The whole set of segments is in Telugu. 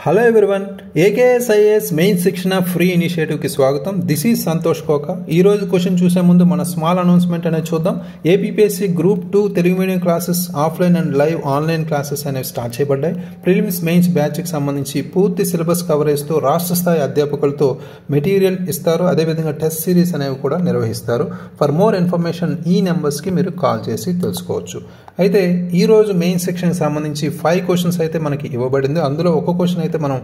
హలో ఎవ్రీవన్, ఏకేఎస్ఐఎస్ మెయిన్ శిక్షణ ఫ్రీ ఇనిషియేటివ్కి స్వాగతం. దిస్ ఈజ్ సంతోష్ కోక. ఈరోజు క్వశ్చన్ చూసే ముందు మన స్మాల్ అనౌన్స్మెంట్ అనేది చూద్దాం. APPSC group 2 Telugu medium classes offline and live online classes అనేవి స్టార్ట్ చేయబడ్డాయి. ప్రిలిమ్స్ మెయిన్స్ బ్యాచ్కి సంబంధించి పూర్తి సిలబస్ కవరేజ్తో రాష్ట్ర స్థాయి అధ్యాపకులతో మెటీరియల్ ఇస్తారు. అదేవిధంగా టెస్ట్ సిరీస్ అనేవి కూడా నిర్వహిస్తారు. ఫర్ మోర్ ఇన్ఫర్మేషన్ ఈ నెంబర్స్కి మీరు కాల్ చేసి తెలుసుకోవచ్చు. అయితే ఈరోజు మెయిన్ సెక్షన్కి సంబంధించి 5 క్వశ్చన్స్ అయితే మనకి ఇవ్వబడింది. అందులో ఒక క్వశ్చన్ అయితే మనం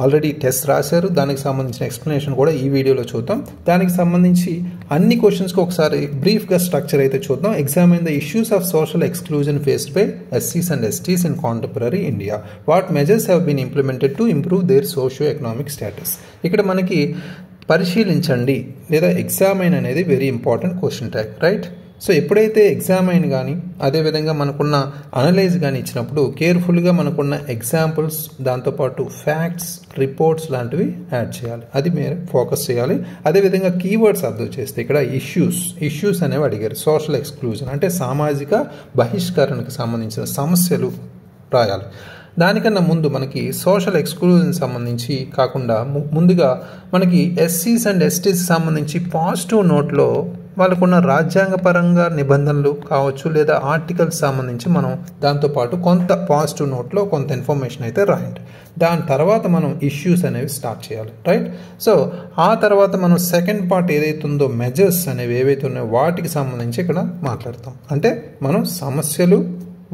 ఆల్రెడీ టెస్ట్ రాశారు. దానికి సంబంధించిన ఎక్స్ప్లెనేషన్ కూడా ఈ వీడియోలో చూద్దాం. దానికి సంబంధించి అన్ని క్వశ్చన్స్కి ఒకసారి బ్రీఫ్గా స్ట్రక్చర్ అయితే చూద్దాం. Examine the issues of social exclusion faced by ఎస్సీస్ and STs in contemporary India. What measures have been implemented to improve their socio economic status. ఇక్కడ మనకి పరిశీలించండి లేదా ఎగ్జామైన్ అనేది very important question tag, right? So ఎప్పుడైతే ఎగ్జామైన్ కానీ అదేవిధంగా మనకున్న అనలైజ్ కానీ ఇచ్చినప్పుడు కేర్ఫుల్గా మనకున్న ఎగ్జాంపుల్స్ దాంతోపాటు ఫ్యాక్ట్స్, రిపోర్ట్స్ లాంటివి యాడ్ చేయాలి. అది మీరు ఫోకస్ చేయాలి. అదేవిధంగా కీవర్డ్స్ అర్థం చేస్తే ఇక్కడ ఇష్యూస్ అనేవి అడిగారు. సోషల్ ఎక్స్క్లూజన్ అంటే సామాజిక బహిష్కరణకు సంబంధించిన సమస్యలు రాయాలి. దానికన్నా ముందు మనకి సోషల్ ఎక్స్క్లూజన్ సంబంధించి కాకుండా ముందుగా మనకి ఎస్సీస్ అండ్ ఎస్టీస్ సంబంధించి పాజిటివ్ నోట్లో వాళ్ళకున్న రాజ్యాంగపరంగా నిబంధనలు కావచ్చు లేదా ఆర్టికల్స్ సంబంధించి మనం దాంతోపాటు కొంత పాజిటివ్ నోట్లో కొంత ఇన్ఫర్మేషన్ అయితే రాయండి. దాని తర్వాత మనం ఇష్యూస్ అనేవి స్టార్ట్ చేయాలి, రైట్? సో ఆ తర్వాత మనం సెకండ్ పార్ట్ ఏదైతే ఉందో మెజర్స్ అనేవి ఏవైతే ఉన్నాయో వాటికి సంబంధించి ఇక్కడ మాట్లాడతాం. అంటే మనం సమస్యలు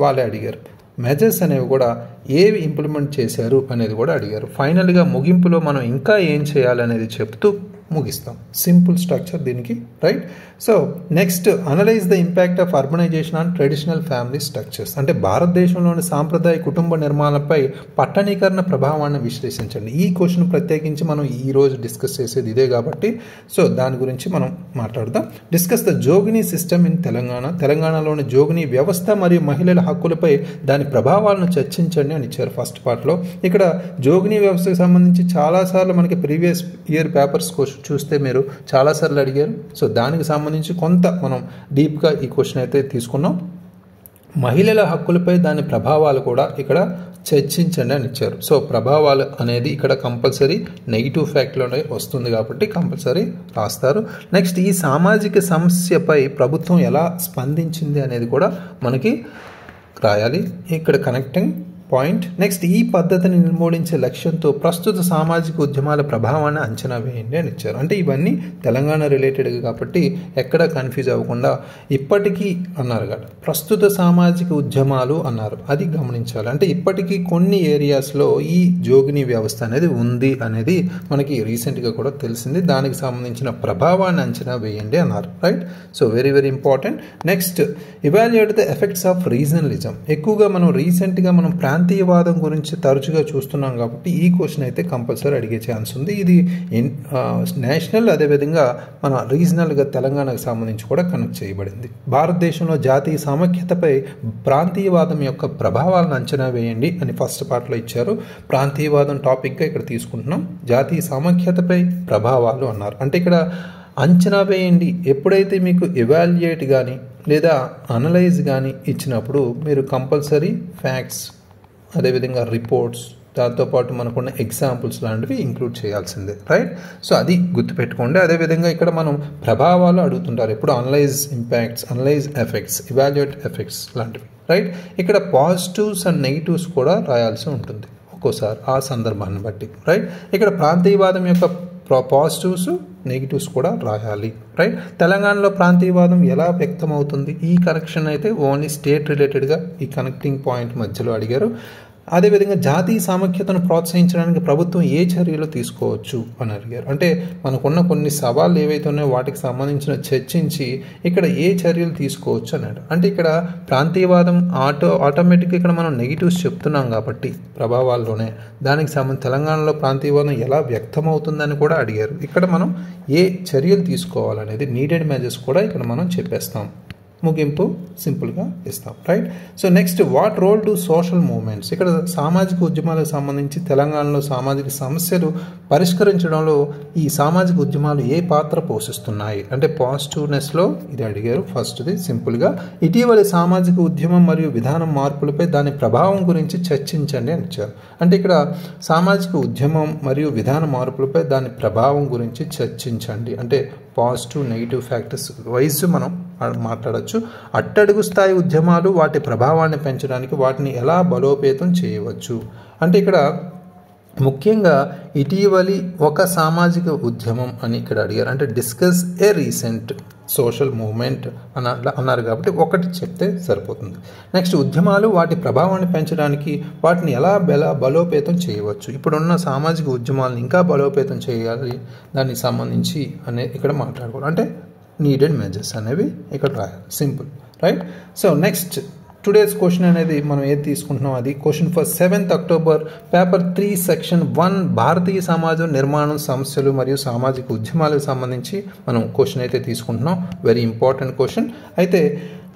వాళ్ళే అడిగారు, మెజర్స్ అనేవి కూడా ఏవి ఇంప్లిమెంట్ చేశారు అనేది కూడా అడిగారు. ఫైనల్గా ముగింపులో మనం ఇంకా ఏం చేయాలి అనేది చెప్తూ ముగిస్తాం. సింపుల్ స్ట్రక్చర్ దీనికి, right? So next analyse the impact of urbanisation on traditional family structures. అంటే భారతదేశంలోని సాంప్రదాయ కుటుంబ నిర్మాణంపై పట్టణీకరణ ప్రభావాన్ని విశ్లేషించండి. ఈ క్వశ్చన్ ప్రత్యేకించి మనం ఈరోజు డిస్కస్ చేసేది ఇదే కాబట్టి సో దాని గురించి మనం మాట్లాడదాం. Discuss the Jogini system in Telangana. తెలంగాణలోని జోగినీ వ్యవస్థ మరియు మహిళల హక్కులపై దాని ప్రభావాలను చర్చించండి అని ఇచ్చారు ఫస్ట్ పార్ట్లో. ఇక్కడ జోగినీ వ్యవస్థకు సంబంధించి చాలాసార్లు మనకి ప్రీవియస్ ఇయర్ పేపర్స్ క్వశ్చన్ చూస్తే మీరు చాలాసార్లు అడిగారు. సో దానికి సంబంధించి కొంత మనం డీప్గా ఈ క్వశ్చన్ అయితే తీసుకున్నాం. మహిళల హక్కులపై దాని ప్రభావాలు కూడా ఇక్కడ చర్చించండి అని ఇచ్చారు. సో ప్రభావాలు అనేది ఇక్కడ కంపల్సరీ నెగిటివ్ ఫ్యాక్ట్లోనే వస్తుంది కాబట్టి కంపల్సరీ రాస్తారు. నెక్స్ట్ ఈ సామాజిక సమస్యపై ప్రభుత్వం ఎలా స్పందించింది అనేది కూడా మనకి రాయాలి. ఇక్కడ కనెక్టింగ్ పాయింట్. నెక్స్ట్ ఈ పద్ధతిని నిర్మూలించే లక్ష్యంతో ప్రస్తుత సామాజిక ఉద్యమాల ప్రభావాన్ని అంచనా వేయండి అని ఇచ్చారు. అంటే ఇవన్నీ తెలంగాణ రిలేటెడ్ కాబట్టి ఎక్కడ కన్ఫ్యూజ్ అవ్వకుండా ఇప్పటికీ అన్నారు కదా, ప్రస్తుత సామాజిక ఉద్యమాలు అన్నారు, అది గమనించాలి. అంటే ఇప్పటికీ కొన్ని ఏరియాస్లో ఈ జోగినీ వ్యవస్థ అనేది ఉంది అనేది మనకి రీసెంట్గా కూడా తెలిసింది. దానికి సంబంధించిన ప్రభావాన్ని అంచనా వేయండి అన్నారు, right? So very very important. Next evaluate the effects of regionalism. ఎక్కువగా మనం రీసెంట్గా మనం ప్రాంతీయవాదం గురించి తరచుగా చూస్తున్నాం కాబట్టి ఈ క్వశ్చన్ అయితే కంపల్సరీ అడిగే ఛాన్స్ ఉంది. ఇది నేషనల్ అదేవిధంగా మన రీజనల్గా తెలంగాణకు సంబంధించి కూడా కనెక్ట్ చేయబడింది. భారతదేశంలో జాతీయ సమైక్యతపై ప్రాంతీయవాదం యొక్క ప్రభావాలను అంచనా వేయండి అని ఫస్ట్ పార్ట్లో ఇచ్చారు. ప్రాంతీయవాదం టాపిక్గా ఇక్కడ తీసుకుంటున్నాం. జాతీయ సమైక్యతపై ప్రభావాలు అన్నారు. అంటే ఇక్కడ అంచనా వేయండి. ఎప్పుడైతే మీకు ఎవాల్యుయేట్ కానీ లేదా అనలైజ్ కానీ ఇచ్చినప్పుడు మీరు కంపల్సరీ ఫ్యాక్ట్స్ అదేవిధంగా రిపోర్ట్స్ దాంతోపాటు మనకున్న ఎగ్జాంపుల్స్ లాంటివి ఇంక్లూడ్ చేయాల్సిందే, రైట్? సో అది గుర్తుపెట్టుకోండి. అదేవిధంగా ఇక్కడ మనం ప్రభావాలు అడుగుతుంటారు ఎప్పుడు, analyse impacts, analyse effects, evaluate effects లాంటివి, రైట్? ఇక్కడ పాజిటివ్స్ అండ్ నెగిటివ్స్ కూడా రాయాల్సి ఉంటుంది ఒక్కోసారి ఆ సందర్భాన్ని బట్టి, రైట్? ఇక్కడ ప్రాంతీయవాదం యొక్క పాజిటివ్స్ నెగిటివ్స్ కూడా రాయాలి, రైట్? తెలంగాణలో ప్రాంతీయవాదం ఎలా వ్యక్తమవుతుంది, ఈ కనెక్షన్ అయితే ఓన్లీ స్టేట్ రిలేటెడ్గా ఈ కనెక్టింగ్ పాయింట్ మధ్యలో అడిగారు. అదేవిధంగా జాతీయ సామఖ్యతను ప్రోత్సహించడానికి ప్రభుత్వం ఏ చర్యలు తీసుకోవచ్చు అని అడిగారు. అంటే మనకున్న కొన్ని సవాళ్ళు ఏవైతే ఉన్నాయో వాటికి సంబంధించిన చర్చించి ఇక్కడ ఏ చర్యలు తీసుకోవచ్చు అన్నాడు. అంటే ఇక్కడ ప్రాంతీయవాదం ఆటోమేటిక్గా ఇక్కడ మనం నెగిటివ్స్ చెప్తున్నాం కాబట్టి ప్రభావాల్లోనే దానికి సంబంధించి తెలంగాణలో ప్రాంతీయవాదం ఎలా వ్యక్తమవుతుందని కూడా అడిగారు. ఇక్కడ మనం ఏ చర్యలు తీసుకోవాలనేది నీడెడ్ మెజర్స్ కూడా ఇక్కడ మనం చెప్పేస్తాం. ముగింపు సింపుల్గా ఇస్తాం, right. So next, what role to social movements. ఇక్కడ సామాజిక ఉద్యమాలకు సంబంధించి తెలంగాణలో సామాజిక సమస్యలు పరిష్కరించడంలో ఈ సామాజిక ఉద్యమాలు ఏ పాత్ర పోషిస్తున్నాయి అంటే పాజిటివ్నెస్లో ఇది అడిగారు. ఫస్ట్ది సింపుల్గా, ఇటీవలి సామాజిక ఉద్యమం మరియు విధానం మార్పులపై దాని ప్రభావం గురించి చర్చించండి అని ఇచ్చారు. అంటే ఇక్కడ సామాజిక ఉద్యమం మరియు విధాన మార్పులపై దాని ప్రభావం గురించి చర్చించండి అంటే పాజిటివ్ నెగిటివ్ ఫ్యాక్టర్స్ వైజ్ మనం మాట్లాడచ్చు. అట్టడుగు స్థాయి ఉద్యమాలు వాటి ప్రభావాన్ని పెంచడానికి వాటిని ఎలా బలోపేతం చేయవచ్చు అంటే ఇక్కడ ముఖ్యంగా ఇటీవలి ఒక సామాజిక ఉద్యమం అని ఇక్కడ అడిగారు. అంటే డిస్కస్ ఏ రీసెంట్ సోషల్ మూవ్మెంట్ అన్నారు కాబట్టి ఒకటి చెప్తే సరిపోతుంది. నెక్స్ట్, ఉద్యమాలు వాటి ప్రభావాన్ని పెంచడానికి వాటిని ఎలా బలోపేతం చేయవచ్చు. ఇప్పుడున్న సామాజిక ఉద్యమాలను ఇంకా బలోపేతం చేయాలి దానికి సంబంధించి అనే ఇక్కడ మాట్లాడుకోవాలి. అంటే నీడెడ్ మెజర్స్ అనేవి ఇక్కడ రాయాలి. Simple, right. So next, today's question అనేది మనం ఏది తీసుకుంటున్నాం అది question for 7th October paper 3 section 1 భారతీయ సమాజం నిర్మాణం సమస్యలు మరియు సామాజిక ఉద్యమాలకు సంబంధించి మనం క్వశ్చన్ అయితే తీసుకుంటున్నాం. Very important question. అయితే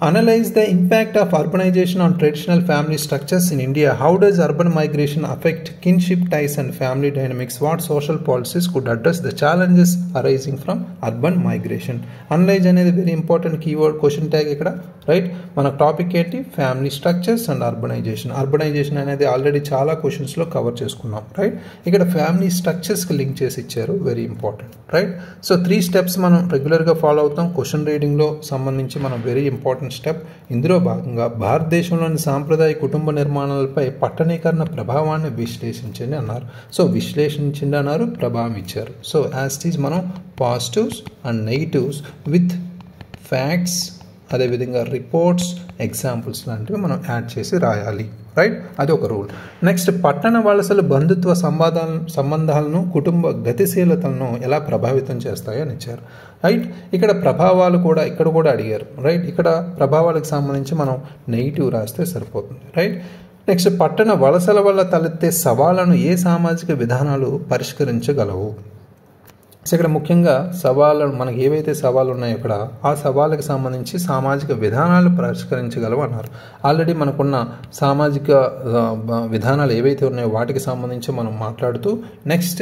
analyse the impact of urbanisation on traditional family structures in India. How does urban migration affect kinship ties and family dynamics. What social policies could address the challenges arising from urban migration. Analyse అనేది very important keyword question tag ఇక్కడ, రైట్. మన టాపిక్ ఏంటి? Family structures and urbanisation. Urbanisation అనేది ఆల్రెడీ చాలా క్వశ్చన్స్లో కవర్ చేసుకున్నాం, రైట్. ఇక్కడ ఫ్యామిలీ స్ట్రక్చర్స్కి లింక్ చేసి ఇచ్చారు, very important, right. So 3 steps మనం రెగ్యులర్గా ఫాలో అవుతాం. క్వశ్చన్ రీడింగ్లో సంబంధించి మనం వెరీ ఇంపార్టెంట్ స్టెప్. ఇందులో భాగంగా భారతదేశంలోని సాంప్రదాయ కుటుంబ నిర్మాణాలపై పట్టణీకరణ ప్రభావాన్ని విశ్లేషించండి అన్నారు. సో విశ్లేషించండి అన్నారు, ప్రభావం ఇచ్చారు. సో యాజ్ ఇట్ ఈజ్ మనం positives and negatives with facts అదేవిధంగా రిపోర్ట్స్ ఎగ్జాంపుల్స్ లాంటివి మనం యాడ్ చేసి రాయాలి, రైట్. అది ఒక రూల్. నెక్స్ట్, పట్టణ వలసలు బంధుత్వ సంబంధాలను కుటుంబ గతిశీలతలను ఎలా ప్రభావితం చేస్తాయి అని ఇచ్చారు, రైట్. ఇక్కడ ప్రభావాలు కూడా ఇక్కడ కూడా అడిగారు, రైట్. ఇక్కడ ప్రభావాలకు సంబంధించి మనం నెగిటివ్ రాస్తే సరిపోతుంది, రైట్. నెక్స్ట్, పట్టణ వలసల వల్ల తలెత్తే సవాళ్లను ఏ సామాజిక విధానాలు పరిష్కరించగలవు. సో ఇక్కడ ముఖ్యంగా సవాళ్ళు మనకి ఏవైతే సవాళ్ళు ఉన్నాయో ఇక్కడ ఆ సవాళ్ళకి సంబంధించి సామాజిక విధానాలు పరిష్కరించగలవు అన్నారు. ఆల్రెడీ మనకున్న సామాజిక విధానాలు ఏవైతే ఉన్నాయో వాటికి సంబంధించి మనం మాట్లాడుతూ నెక్స్ట్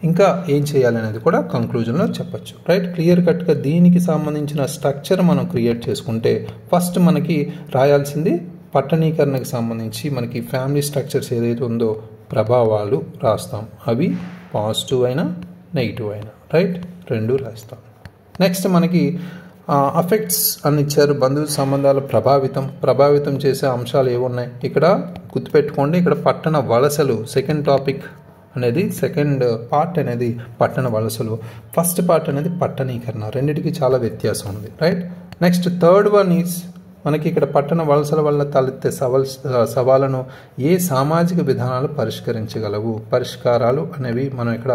ఇంకా ఏం చేయాలి అనేది కూడా కంక్లూజన్లో చెప్పచ్చు, రైట్. క్లియర్ కట్గా దీనికి సంబంధించిన స్ట్రక్చర్ మనం క్రియేట్ చేసుకుంటే ఫస్ట్ మనకి రాయాల్సింది పట్టణీకరణకు సంబంధించి మనకి ఫ్యామిలీ స్ట్రక్చర్స్ ఏదైతే ఉందో ప్రభావాలు రాస్తాం. అవి పాజిటివ్ అయినా నెగిటివ్ అయినా, రైట్, రెండు రాస్తాం. నెక్స్ట్ మనకి అఫెక్ట్స్ అని ఇచ్చారు. బంధువుల సంబంధాలు ప్రభావితం చేసే అంశాలు ఏమున్నాయి ఇక్కడ గుర్తుపెట్టుకోండి. ఇక్కడ పట్టణ వలసలు సెకండ్ టాపిక్ అనేది సెకండ్ పార్ట్ అనేది పట్టణ వలసలు, ఫస్ట్ పార్ట్ అనేది పట్టణీకరణ. రెండింటికి చాలా వ్యత్యాసం ఉంది, right. Next third one is మనకి ఇక్కడ పట్టణ వలసల వల్ల తలెత్తే సవాళ్ళను ఏ సామాజిక విధానాలు పరిష్కరించగలవు. పరిష్కారాలు అనేవి మనం ఇక్కడ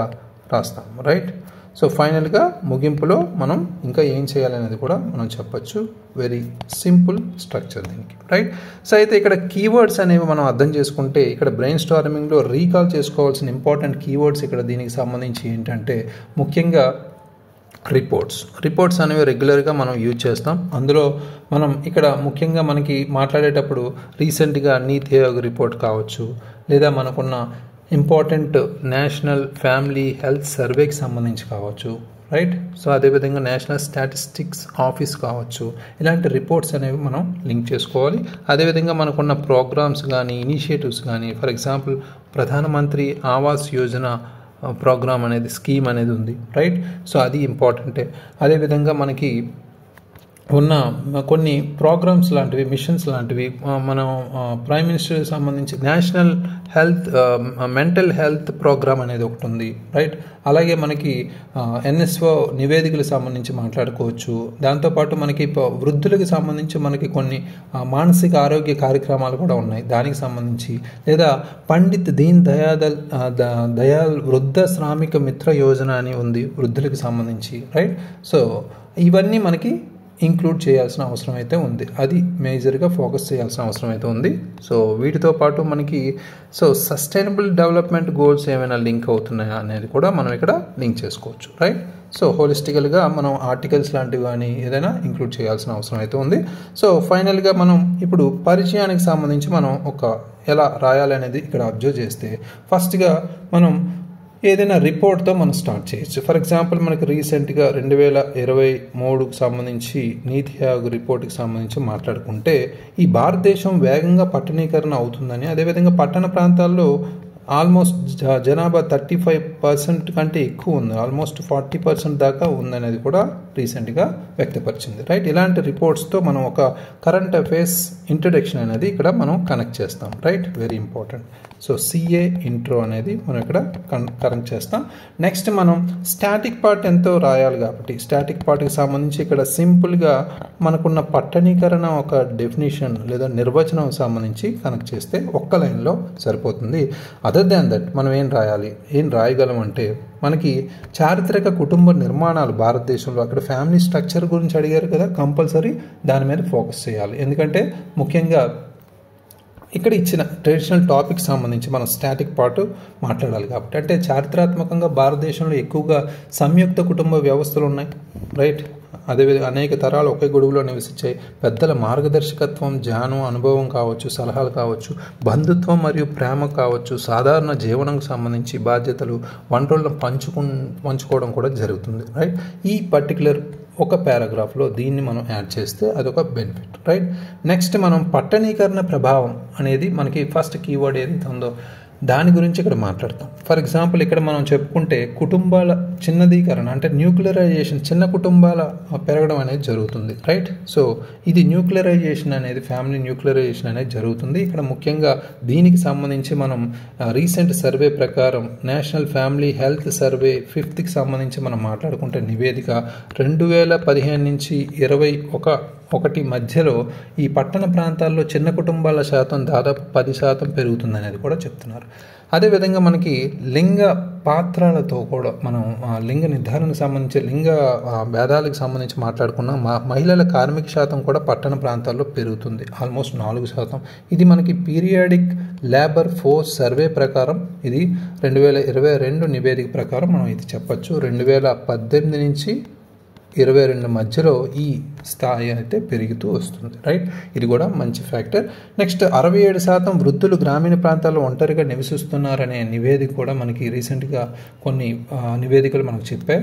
రాస్తాం, రైట్. సో ఫైనల్గా ముగింపులో మనం ఇంకా ఏం చేయాలనేది కూడా మనం చెప్పచ్చు. వెరీ సింపుల్ స్ట్రక్చర్ దీనికి, రైట్. సో అయితే ఇక్కడ కీవర్డ్స్ అనేవి మనం అర్థం చేసుకుంటే ఇక్కడ బ్రెయిన్ స్టార్మింగ్లో రీకాల్ చేసుకోవాల్సిన ఇంపార్టెంట్ కీవర్డ్స్ ఇక్కడ దీనికి సంబంధించి ఏంటంటే ముఖ్యంగా రిపోర్ట్స్ అనేవి రెగ్యులర్గా మనం యూజ్ చేస్తాం. అందులో మనం ఇక్కడ ముఖ్యంగా మనకి మాట్లాడేటప్పుడు రీసెంట్గా నీతి ఆయోగ్ రిపోర్ట్ కావచ్చు, లేదా మనకున్న ఇంపార్టెంట్ నేషనల్ ఫ్యామిలీ హెల్త్ సర్వేకి సంబంధించి కావచ్చు, రైట్. సో అదేవిధంగా నేషనల్ స్టాటిస్టిక్స్ ఆఫీస్ కావచ్చు. ఇలాంటి రిపోర్ట్స్ అనేవి మనం లింక్ చేసుకోవాలి. అదేవిధంగా మనకున్న ప్రోగ్రామ్స్ కానీ ఇనిషియేటివ్స్ కానీ, ఫర్ ఎగ్జాంపుల్ ప్రధానమంత్రి ఆవాస్ యోజన ప్రోగ్రామ్ అనేది స్కీమ్ అనేది ఉంది, రైట్. సో అది ఇంపార్టెంటే. అదేవిధంగా మనకి ఉన్న కొన్ని ప్రోగ్రామ్స్ లాంటివి మిషన్స్ లాంటివి మనం ప్రైమ్ మినిస్టర్ సంబంధించి నేషనల్ మెంటల్ హెల్త్ ప్రోగ్రామ్ అనేది ఒకటి ఉంది, రైట్. అలాగే మనకి NSO నివేదికలకు సంబంధించి మాట్లాడుకోవచ్చు. దాంతోపాటు మనకి వృద్ధులకు సంబంధించి మనకి కొన్ని మానసిక ఆరోగ్య కార్యక్రమాలు కూడా ఉన్నాయి దానికి సంబంధించి, లేదా పండిత్ దీన్ దయాల్ వృద్ధ శ్రామిక మిత్ర యోజన అని ఉంది వృద్ధులకు సంబంధించి, రైట్. సో ఇవన్నీ మనకి ఇంక్లూడ్ చేయాల్సిన అవసరం అయితే ఉంది. అది మేజర్గా ఫోకస్ చేయాల్సిన అవసరం అయితే ఉంది. సో వీటితో పాటు మనకి సస్టైనబుల్ డెవలప్మెంట్ గోల్స్ ఏమైనా లింక్ అవుతున్నాయా అనేది కూడా మనం ఇక్కడ లింక్ చేసుకోవచ్చు, రైట్. సో హోలిస్టికల్గా మనం ఆర్టికల్స్ లాంటివి కానీ ఏదైనా ఇంక్లూడ్ చేయాల్సిన అవసరం అయితే ఉంది. సో ఫైనల్గా మనం ఇప్పుడు పరిచయానికి సంబంధించి మనం ఎలా రాయాలి అనేది ఇక్కడ అబ్జర్వ్ చేస్తే ఫస్ట్గా మనం ఏదైనా రిపోర్ట్తో మనం స్టార్ట్ చేయొచ్చు. ఫర్ ఎగ్జాంపుల్ మనకి రీసెంట్గా 2023కు సంబంధించి నీతి ఆయోగ్ రిపోర్ట్కి సంబంధించి మాట్లాడుకుంటే ఈ భారతదేశం వేగంగా పట్టణీకరణ అవుతుందని, అదేవిధంగా పట్టణ ప్రాంతాల్లో ఆల్మోస్ట్ జనాభా 35% కంటే ఎక్కువ ఉంది, ఆల్మోస్ట్ 40% దాకా ఉందనేది కూడా రీసెంట్గా వ్యక్తపరిచింది, రైట్. ఇలాంటి రిపోర్ట్స్తో మనం ఒక కరెంట్ అఫైర్స్ ఇంట్రడక్షన్ అనేది ఇక్కడ మనం కనెక్ట్ చేస్తాం, right. Very important. So CA intro అనేది మనం ఇక్కడ కనెక్ట్ చేస్తాం. నెక్స్ట్ మనం స్టాటిక్ పార్ట్ ఎంతో రాయాలి కాబట్టి స్టాటిక్ పార్ట్కి సంబంధించి ఇక్కడ సింపుల్గా మనకున్న పట్టణీకరణ ఒక డెఫినేషన్ లేదా నిర్వచనం సంబంధించి కనెక్ట్ చేస్తే ఒక్క లైన్లో సరిపోతుంది. అదర్ దాన్ దట్ మనం ఏం రాయగలం అంటే మనకి చారిత్రక కుటుంబ నిర్మాణాలు భారతదేశంలో, అక్కడ ఫ్యామిలీ స్ట్రక్చర్ గురించి అడిగారు కదా, కంపల్సరీ దాని మీద ఫోకస్ చేయాలి. ఎందుకంటే ముఖ్యంగా ఇక్కడ ఇచ్చిన ట్రెడిషనల్ టాపిక్ సంబంధించి మనం స్టాటిక్ పార్ట్ మాట్లాడాలి కాబట్టి, అంటే చారిత్రాత్మకంగా భారతదేశంలో ఎక్కువగా సంయుక్త కుటుంబ వ్యవస్థలు ఉన్నాయి, రైట్. అదేవిధంగా అనేక తరాలు ఒకే గొడుగులో నివసించాయి. పెద్దల మార్గదర్శకత్వం, జ్ఞానం, అనుభవం కావచ్చు, సలహాలు కావచ్చు, బంధుత్వం మరియు ప్రేమ కావచ్చు, సాధారణ జీవనంకు సంబంధించి బాధ్యతలు, వనరులను పంచుకోవడం కూడా జరుగుతుంది, రైట్. ఈ పర్టికులర్ ఒక పారాగ్రాఫ్లో దీన్ని మనం యాడ్ చేస్తే అదొక బెనిఫిట్, రైట్. నెక్స్ట్ మనం పట్టణీకరణ ప్రభావం అనేది మనకి ఫస్ట్ కీవర్డ్ ఏదైతే ఉందో దాని గురించి ఇక్కడ మాట్లాడతాం. ఫర్ ఎగ్జాంపుల్ ఇక్కడ మనం చెప్పుకుంటే కుటుంబాల చిన్నదీకరణ అంటే న్యూక్లియరైజేషన్, చిన్న కుటుంబాల పెరగడం అనేది జరుగుతుంది, రైట్. సో ఇది న్యూక్లియరైజేషన్ అనేది, ఫ్యామిలీ న్యూక్లియరైజేషన్ అనేది జరుగుతుంది. ఇక్కడ ముఖ్యంగా దీనికి సంబంధించి మనం రీసెంట్ సర్వే ప్రకారం national family health survey 5th సంబంధించి మనం మాట్లాడుకుంటే నివేదిక 2015 నుంచి 2021 మధ్యలో ఈ పట్టణ ప్రాంతాల్లో చిన్న కుటుంబాల శాతం దాదాపు 10% పెరుగుతుంది అనేది కూడా చెప్తున్నారు. అదేవిధంగా మనకి లింగ పాత్రలతో కూడా మనం లింగ నిర్ధారణకు సంబంధించి లింగ భేదాలకు సంబంధించి మాట్లాడుకున్నాం. మహిళల కార్మిక శాతం కూడా పట్టణ ప్రాంతాల్లో పెరుగుతుంది, ఆల్మోస్ట్ 4%. ఇది మనకి పీరియాడిక్ లేబర్ ఫోర్స్ సర్వే ప్రకారం, ఇది 2022 నివేదిక ప్రకారం మనం ఇది చెప్పచ్చు. 2018 నుంచి 22 మధ్యలో ఈ స్థాయి అయితే పెరుగుతూ వస్తుంది, రైట్. ఇది కూడా మంచి ఫ్యాక్టర్. నెక్స్ట్ 67% వృద్ధులు గ్రామీణ ప్రాంతాల్లో ఒంటరిగా నివసిస్తున్నారనే నివేదిక కూడా మనకి రీసెంట్గా కొన్ని నివేదికలు మనకు చెప్పాయి.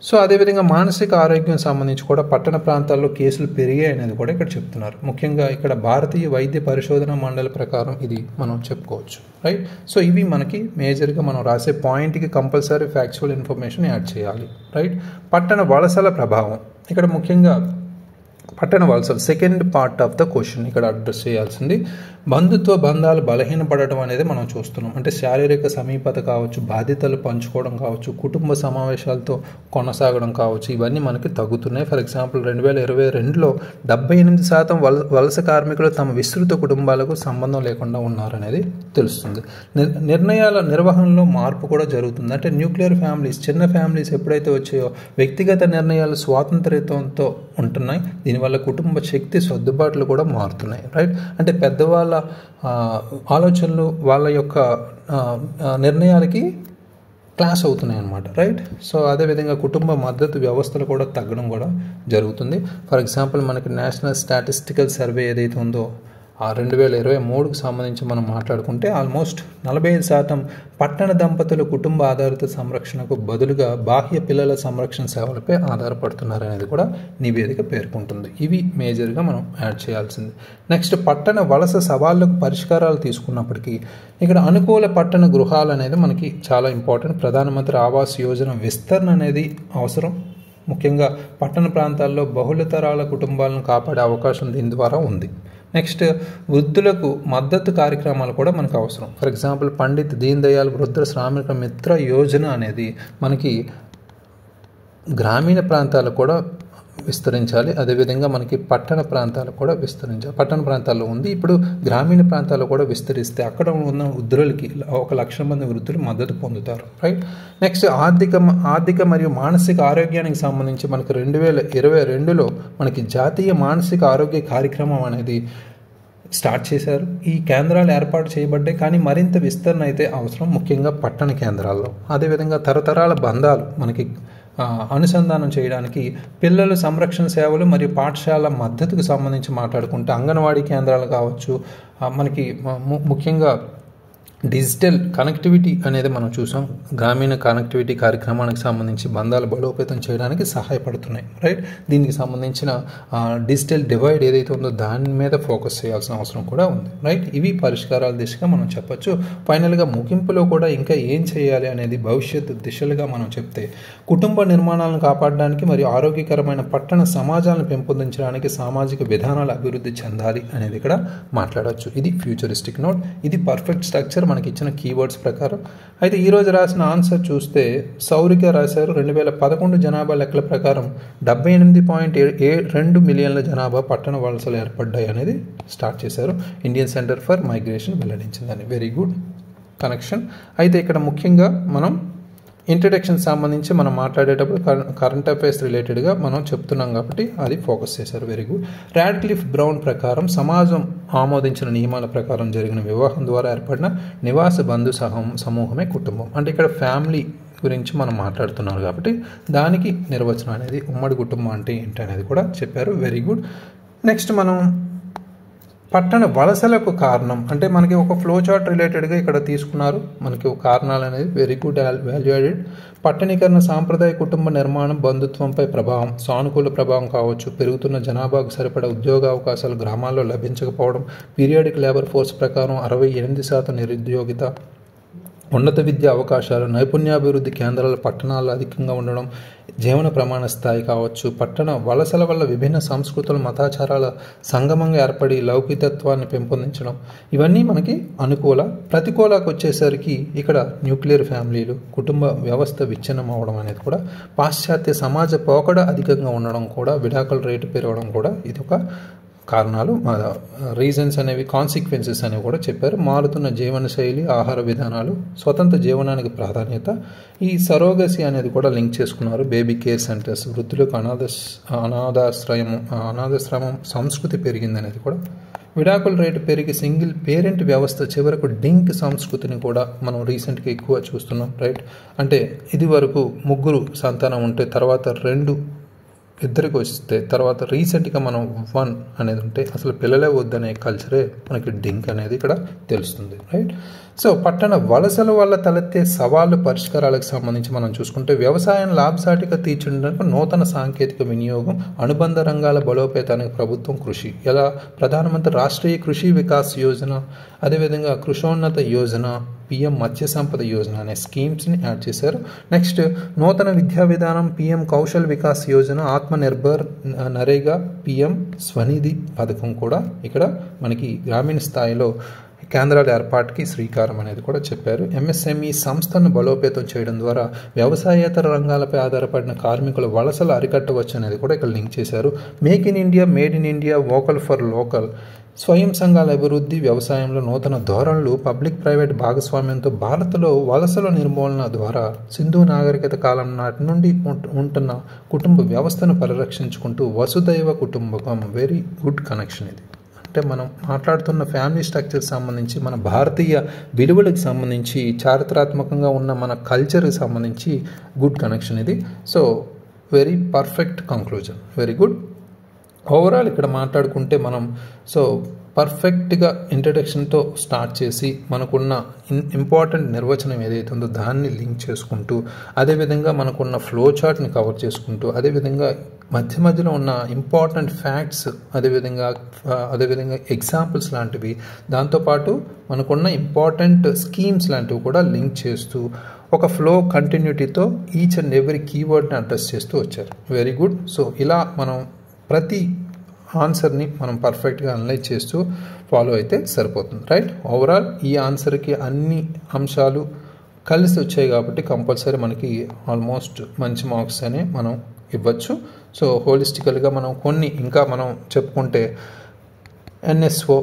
సో అదేవిధంగా మానసిక ఆరోగ్యం సంబంధించి కూడా పట్టణ ప్రాంతాల్లో కేసులు పెరిగాయి అనేది కూడా ఇక్కడ చెప్తున్నారు. ముఖ్యంగా ఇక్కడ భారతీయ వైద్య పరిశోధన మండలి ప్రకారం ఇది మనం చెప్పుకోవచ్చు, రైట్. సో ఇవి మనకి మేజర్గా మనం రాసే పాయింట్కి కంపల్సరీ ఫ్యాక్చువల్ ఇన్ఫర్మేషన్ యాడ్ చేయాలి, రైట్. పట్టణ వలసల ప్రభావం, ఇక్కడ ముఖ్యంగా పట్టణ వలసలు second part of the question ఇక్కడ అడ్రస్ చేయాల్సింది. బంధుత్వ బంధాలు బలహీనపడటం అనేది మనం చూస్తున్నాం. అంటే శారీరక సమీపత కావచ్చు, బాధ్యతలు పంచుకోవడం కావచ్చు, కుటుంబ సమావేశాలతో కొనసాగడం కావచ్చు, ఇవన్నీ మనకి తగ్గుతున్నాయి. ఫర్ ఎగ్జాంపుల్ 2022లో 78% వలస కార్మికులు తమ విస్తృత కుటుంబాలకు సంబంధం లేకుండా ఉన్నారనేది తెలుస్తుంది. నిర్ణయాల నిర్వహణలో మార్పు కూడా జరుగుతుంది. అంటే న్యూక్లియర్ ఫ్యామిలీస్, చిన్న ఫ్యామిలీస్ ఎప్పుడైతే వచ్చాయో వ్యక్తిగత నిర్ణయాలు స్వాతంత్ర్యంతో ఉంటున్నాయి. దీనివల్ల కుటుంబ శక్తి సర్దుబాట్లు కూడా మారుతున్నాయి, రైట్. అంటే పెద్దవాళ్ళ ఆలోచనలు వాళ్ళ యొక్క నిర్ణయాలకి క్లాస్ అవుతున్నాయి అన్నమాట, రైట్. సో అదేవిధంగా కుటుంబ మద్దతు వ్యవస్థలు కూడా తగ్గడం కూడా జరుగుతుంది. ఫర్ ఎగ్జాంపుల్ మనకి నేషనల్ స్టాటిస్టికల్ సర్వే ఏదైతే ఉందో 2023కు సంబంధించి మనం మాట్లాడుకుంటే ఆల్మోస్ట్ 45% పట్టణ దంపతులు కుటుంబ ఆధారిత సంరక్షణకు బదులుగా బాహ్య పిల్లల సంరక్షణ సేవలపై ఆధారపడుతున్నారనేది కూడా నివేదిక పేర్కొంటుంది. ఇవి మేజర్గా మనం యాడ్ చేయాల్సింది. నెక్స్ట్ పట్టణ వలస సవాళ్లకు పరిష్కారాలు తీసుకున్నప్పటికీ ఇక్కడ అనుకూల పట్టణ గృహాలు అనేది మనకి చాలా ఇంపార్టెంట్. ప్రధానమంత్రి ఆవాస్ యోజన విస్తరణ అనేది అవసరం. ముఖ్యంగా పట్టణ ప్రాంతాల్లో బహుళతరాల కుటుంబాలను కాపాడే అవకాశం దీని ద్వారా ఉంది. నెక్స్ట్ వృద్ధులకు మద్దతు కార్యక్రమాలు కూడా మనకు అవసరం. ఫర్ ఎగ్జాంపుల్ పండిత్ దీన్ దయాళ్ వృద్ధ శ్రామిక మిత్ర యోజన అనేది మనకి గ్రామీణ ప్రాంతాలకు కూడా విస్తరించాలి. అదేవిధంగా మనకి పట్టణ ప్రాంతాలు కూడా విస్తరించాలి. పట్టణ ప్రాంతాల్లో ఉంది, ఇప్పుడు గ్రామీణ ప్రాంతాల్లో కూడా విస్తరిస్తే అక్కడ ఉన్న వృద్ధులకి 1,00,000 మంది వృద్ధులు మద్దతు పొందుతారు. రైట్. నెక్స్ట్ ఆర్థిక మరియు మానసిక ఆరోగ్యానికి సంబంధించి మనకి 2022లో మనకి జాతీయ మానసిక ఆరోగ్య కార్యక్రమం అనేది స్టార్ట్ చేశారు. ఈ కేంద్రాలు ఏర్పాటు చేయబడ్డాయి, కానీ మరింత విస్తరణ అయితే అవసరం, ముఖ్యంగా పట్టణ కేంద్రాల్లో. అదేవిధంగా తరతరాల బంధాలు మనకి అనుసంధానం చేయడానికి పిల్లల సంరక్షణ సేవలు మరియు పాఠశాల మద్దతుకు సంబంధించి మాట్లాడుకుంటే అంగన్వాడీ కేంద్రాలు కావచ్చు, మనకి ముఖ్యంగా డిజిటల్ కనెక్టివిటీ అనేది మనం చూసాం. గ్రామీణ కనెక్టివిటీ కార్యక్రమానికి సంబంధించి బంధాలు బలోపేతం చేయడానికి సహాయపడుతున్నాయి. రైట్. దీనికి సంబంధించిన డిజిటల్ డివైడ్ ఏదైతే ఉందో దాని మీద ఫోకస్ చేయాల్సిన అవసరం కూడా ఉంది. రైట్. ఇవి పరిష్కారాల దిశగా మనం చెప్పొచ్చు. ఫైనల్గా ముగింపులో కూడా ఇంకా ఏం చేయాలి అనేది భవిష్యత్తు దిశలుగా మనం చెప్తే, కుటుంబ నిర్మాణాలను కాపాడడానికి మరియు ఆరోగ్యకరమైన పట్టణ సమాజాలను పెంపొందించడానికి సామాజిక విధానాలు అభివృద్ధి చెందాలి అనేది ఇక్కడ మాట్లాడవచ్చు. ఇది ఫ్యూచరిస్టిక్ నోట్. ఇది పర్ఫెక్ట్ స్ట్రక్చర్ మనకి ఇచ్చిన కీవర్డ్స్ ప్రకారం. అయితే ఈరోజు రాసిన ఆన్సర్ చూస్తే సౌరిక రాశారు. 2011 జనాభా లెక్కల ప్రకారం 78.2 మిలియన్ల జనాభా పట్టణ వలసలు ఏర్పడ్డాయి అనేది స్టార్ట్ చేశారు. ఇండియన్ సెంటర్ ఫర్ మైగ్రేషన్ వెల్లడించిందని. Very good connection. అయితే ఇక్కడ ముఖ్యంగా మనం ఇంట్రడక్షన్ సంబంధించి మనం మాట్లాడేటప్పుడు కరెంట్ అఫైర్స్ రిలేటెడ్గా మనం చెప్తున్నాం కాబట్టి అది ఫోకస్ చేశారు. Very good. రాడ్క్లిఫ్ బ్రౌన్ ప్రకారం సమాజం ఆమోదించిన నియమాల ప్రకారం జరిగిన వివాహం ద్వారా ఏర్పడిన నివాస బంధు సమూహమే కుటుంబం. అంటే ఇక్కడ ఫ్యామిలీ గురించి మనం మాట్లాడుతున్నారు కాబట్టి దానికి నిర్వచనం అనేది ఉమ్మడి కుటుంబం అంటే ఏంటి అనేది కూడా చెప్పారు. Very good. నెక్స్ట్ మనం పట్టణ వలసలకు కారణం అంటే మనకి ఒక ఫ్లో చార్ట్ రిలేటెడ్గా ఇక్కడ తీసుకున్నారు. మనకి కారణాలు అనేది వెరీ గుడ్, వాల్యుయేటెడ్. పట్టణీకరణ, సాంప్రదాయ కుటుంబ నిర్మాణం, బంధుత్వంపై ప్రభావం, సానుకూల ప్రభావం కావచ్చు, పెరుగుతున్న జనాభాకు సరిపడా ఉద్యోగ అవకాశాలు గ్రామాల్లో లభించకపోవడం, పీరియాడిక్ లేబర్ ఫోర్స్ ప్రకారం 68% నిరుద్యోగిత, ఉన్నత విద్యా అవకాశాలు, నైపుణ్యాభివృద్ధి కేంద్రాలు పట్టణాల్లో అధికంగా ఉండడం, జీవన ప్రమాణ స్థాయి కావచ్చు, పట్టణ వలసల వల్ల విభిన్న సంస్కృతులు మతాచారాల సంగమంగా ఏర్పడి లౌకికత్వాన్ని పెంపొందించడం, ఇవన్నీ మనకి అనుకూల. ప్రతికూలకు వచ్చేసరికి ఇక్కడ న్యూక్లియర్ ఫ్యామిలీలు, కుటుంబ వ్యవస్థ విచ్ఛిన్నం అవడం అనేది కూడా, పాశ్చాత్య సమాజ పోకడ అధికంగా ఉండడం కూడా, విడాకుల రేటు పెరగడం కూడా ఇది ఒక కారణాలు, రీజన్స్ అనేవి, కాన్సిక్వెన్సెస్ అనేవి కూడా చెప్పారు. మారుతున్న జీవనశైలి, ఆహార విధానాలు, స్వతంత్ర జీవనానికి ప్రాధాన్యత, ఈ సరోగసి అనేది కూడా లింక్ చేసుకున్నారు. బేబీ కేర్ సెంటర్స్, వృద్ధులకు అనాథాశ్రమం సంస్కృతి పెరిగింది అనేది కూడా, విడాకుల రేటు పెరిగి సింగిల్ పేరెంట్ వ్యవస్థ, చివరకు డింక్ సంస్కృతిని కూడా మనం రీసెంట్గా ఎక్కువ చూస్తున్నాం. రైట్. అంటే ఇది వరకు 3 సంతానం ఉంటే తర్వాత 2 ఇద్దరికి వస్తే తర్వాత రీసెంట్గా మనం 1 అనేది ఉంటే అసలు పిల్లలే వద్దనే కల్చరే మనకి డింక్ అనేది ఇక్కడ తెలుస్తుంది. రైట్. సో పట్టణ వలసల వల్ల తలెత్తే సవాళ్ళు, పరిష్కారాలకు సంబంధించి మనం చూసుకుంటే, వ్యవసాయం లాభసాటిగా తీర్చడానికి నూతన సాంకేతిక వినియోగం, అనుబంధ రంగాల బలోపేతానికి ప్రభుత్వం కృషి. ఎలా? ప్రధానమంత్రి రాష్ట్రీయ కృషి వికాస్ యోజన, అదేవిధంగా కృషోన్నత యోజన, పిఎం మత్స్య సంపద యోజన అనే స్కీమ్స్ని యాడ్ చేశారు. నెక్స్ట్ నూతన విద్యా విధానం, పిఎం కౌశల్ వికాస్ యోజన, ఆత్మనిర్భర్, నరేగా, పిఎం స్వనిధి పథకం కూడా ఇక్కడ మనకి గ్రామీణ స్థాయిలో కేంద్రాల ఏర్పాటుకి శ్రీకారం అనేది కూడా చెప్పారు. ఎంఎస్ఎంఈ సంస్థను బలోపేతం చేయడం ద్వారా వ్యవసాయేతర రంగాలపై ఆధారపడిన కార్మికుల వలసలు అరికట్టవచ్చు అనేది కూడా ఇక్కడ లింక్ చేశారు. Make in India, made in India, vocal for local, స్వయం సంఘాల అభివృద్ధి, వ్యవసాయంలో నూతన ధోరణులు, పబ్లిక్ ప్రైవేట్ భాగస్వామ్యంతో భారత్లో వలసల నిర్మూలన ద్వారా సింధు నాగరికత కాలం నాటి నుండి ఉంటున్న కుటుంబ వ్యవస్థను పరిరక్షించుకుంటూ వసుదైవ కుటుంబకం. వెరీ గుడ్ కనెక్షన్ ఇది. అంటే మనం మాట్లాడుతున్న ఫ్యామిలీ స్ట్రక్చర్కి సంబంధించి, మన భారతీయ విలువలకు సంబంధించి, చారిత్రాత్మకంగా ఉన్న మన కల్చర్కి సంబంధించి గుడ్ కనెక్షన్ ఇది. So very perfect conclusion. Very good. Overall ఇక్కడ మాట్లాడుకుంటే మనం పర్ఫెక్ట్గా ఇంట్రడక్షన్తో స్టార్ట్ చేసి మనకున్న ఇంపార్టెంట్ నిర్వచనం ఏదైతే ఉందో దాన్ని లింక్ చేసుకుంటూ, అదేవిధంగా మనకున్న ఫ్లో చార్ట్ని కవర్ చేసుకుంటూ, అదేవిధంగా మధ్యలో ఉన్న ఇంపార్టెంట్ ఫ్యాక్ట్స్, అదేవిధంగా ఎగ్జాంపుల్స్ లాంటివి, దాంతోపాటు మనకున్న ఇంపార్టెంట్ స్కీమ్స్ లాంటివి కూడా లింక్ చేస్తూ ఒక ఫ్లో కంటిన్యూటీతో ఈచ్ అండ్ ఎవ్రీ కీవర్డ్ని అడ్రస్ చేస్తూ వచ్చారు. Very good. సో ఇలా మనం ప్రతి ఆన్సర్ని మనం పర్ఫెక్ట్గా అనలైజ్ చేస్తూ ఫాలో అయితే సరిపోతుంది. రైట్. ఓవరాల్ ఈ ఆన్సర్కి అన్ని అంశాలు కలిసి వచ్చాయి కాబట్టి కంపల్సరీ మనకి ఆల్మోస్ట్ మంచి మార్క్స్ అనే మనం ఇవ్వచ్చు. సో హోలిస్టికల్గా మనం కొన్ని ఇంకా మనం చెప్పుకుంటే NSO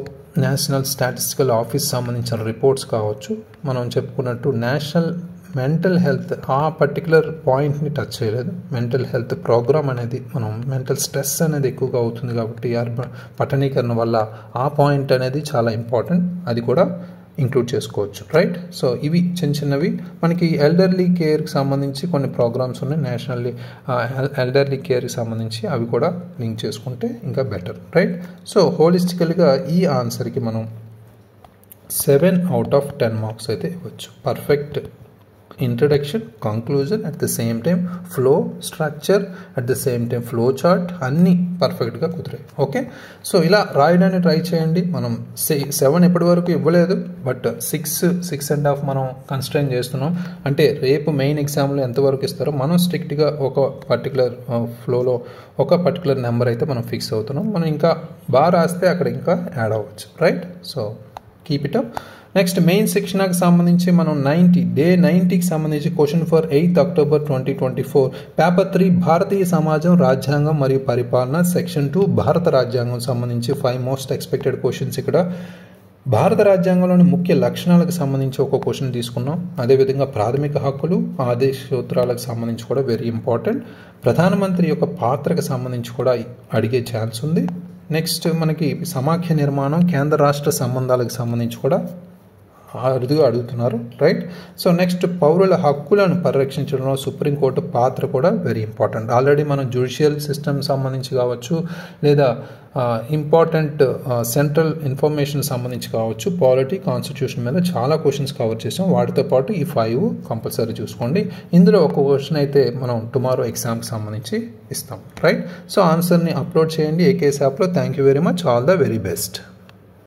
నేషనల్ స్టాటిస్టికల్ ఆఫీస్ సంబంధించిన రిపోర్ట్స్ కావచ్చు, మనం చెప్పుకున్నట్టు నేషనల్ మెంటల్ హెల్త్ ఆ పర్టికులర్ పాయింట్ని టచ్ చేయలేదు. మెంటల్ హెల్త్ ప్రోగ్రామ్ అనేది మనం మెంటల్ స్ట్రెస్ అనేది ఎక్కువగా అవుతుంది కాబట్టి పట్టణీకరణ వల్ల ఆ పాయింట్ అనేది చాలా ఇంపార్టెంట్, అది కూడా ఇంక్లూడ్ చేసుకోవచ్చు, రైట్. సో ఇవి చిన్నవి మనకి ఎల్డర్లీ కేర్కి సంబంధించి కొన్ని ప్రోగ్రామ్స్ ఉన్నాయి నేషనల్లీ, ఎల్డర్లీ కేర్కి సంబంధించి అవి కూడా లింక్ చేసుకుంటే ఇంకా బెటర్, రైట్. సో హోలిస్టికల్గా ఈ ఆన్సర్కి మనం 7/10 మార్క్స్ అయితే ఇవ్వచ్చు. Perfect introduction, conclusion, at the same time flow, structure, at the same time flow chart అన్నీ పర్ఫెక్ట్గా కుదిరాయి. ఓకే, సో ఇలా రాయడానికి ట్రై చేయండి. మనం 7 ఎప్పటి వరకు ఇవ్వలేదు, బట్ 6.5 మనం కన్స్ట్రైన్ చేస్తున్నాం. అంటే రేపు మెయిన్ ఎగ్జామ్లో ఎంతవరకు ఇస్తారో మనం స్ట్రిక్ట్గా ఒక పర్టికులర్ ఫ్లోలో ఒక పర్టికులర్ నెంబర్ అయితే మనం ఫిక్స్ అవుతున్నాం. మనం ఇంకా బాగా రాస్తే అక్కడ ఇంకా యాడ్ అవ్వచ్చు, right. So keep it up. Next main సెక్షన్కి సంబంధించి మనం డే 90కి సంబంధించి క్వశ్చన్ ఫర్ 8 అక్టోబర్ 2024 పేపర్ 3 భారతీయ సమాజం, రాజ్యాంగం మరియు పరిపాలన, సెక్షన్ 2 భారత రాజ్యాంగం సంబంధించి 5 మోస్ట్ ఎక్స్పెక్టెడ్ క్వశ్చన్స్. ఇక్కడ భారత రాజ్యాంగంలోని ముఖ్య లక్షణాలకు సంబంధించి ఒక క్వశ్చన్ తీసుకున్నాం. అదేవిధంగా ప్రాథమిక హక్కులు, ఆదేశ సూత్రాలకు సంబంధించి కూడా వెరీ ఇంపార్టెంట్. ప్రధానమంత్రి యొక్క పాత్రకు సంబంధించి కూడా అడిగే ఛాన్స్ ఉంది. నెక్స్ట్ మనకి సమాఖ్య నిర్మాణం, కేంద్ర రాష్ట్ర సంబంధాలకు సంబంధించి కూడా అరుదుగా అడుగుతున్నారు, రైట్. సో నెక్స్ట్ పౌరుల హక్కులను పరిరక్షించడంలో సుప్రీంకోర్టు పాత్ర కూడా వెరీ ఇంపార్టెంట్. ఆల్రెడీ మనం జ్యుడిషియల్ సిస్టమ్ సంబంధించి కావచ్చు, లేదా ఇంపార్టెంట్ సెంట్రల్ ఇన్ఫర్మేషన్ సంబంధించి కావచ్చు, పాలిటీ, కాన్స్టిట్యూషన్ మీద చాలా క్వశ్చన్స్ కవర్ చేసాం. వాటితో పాటు ఈ 5 కంపల్సరీ చూసుకోండి. ఇందులో ఒక క్వశ్చన్ అయితే మనం టుమారో ఎగ్జామ్కి సంబంధించి ఇస్తాం, రైట్. సో ఆన్సర్ని అప్లోడ్ చేయండి ఏకేఎస్ యాప్లో. Thank you very much. All the very best.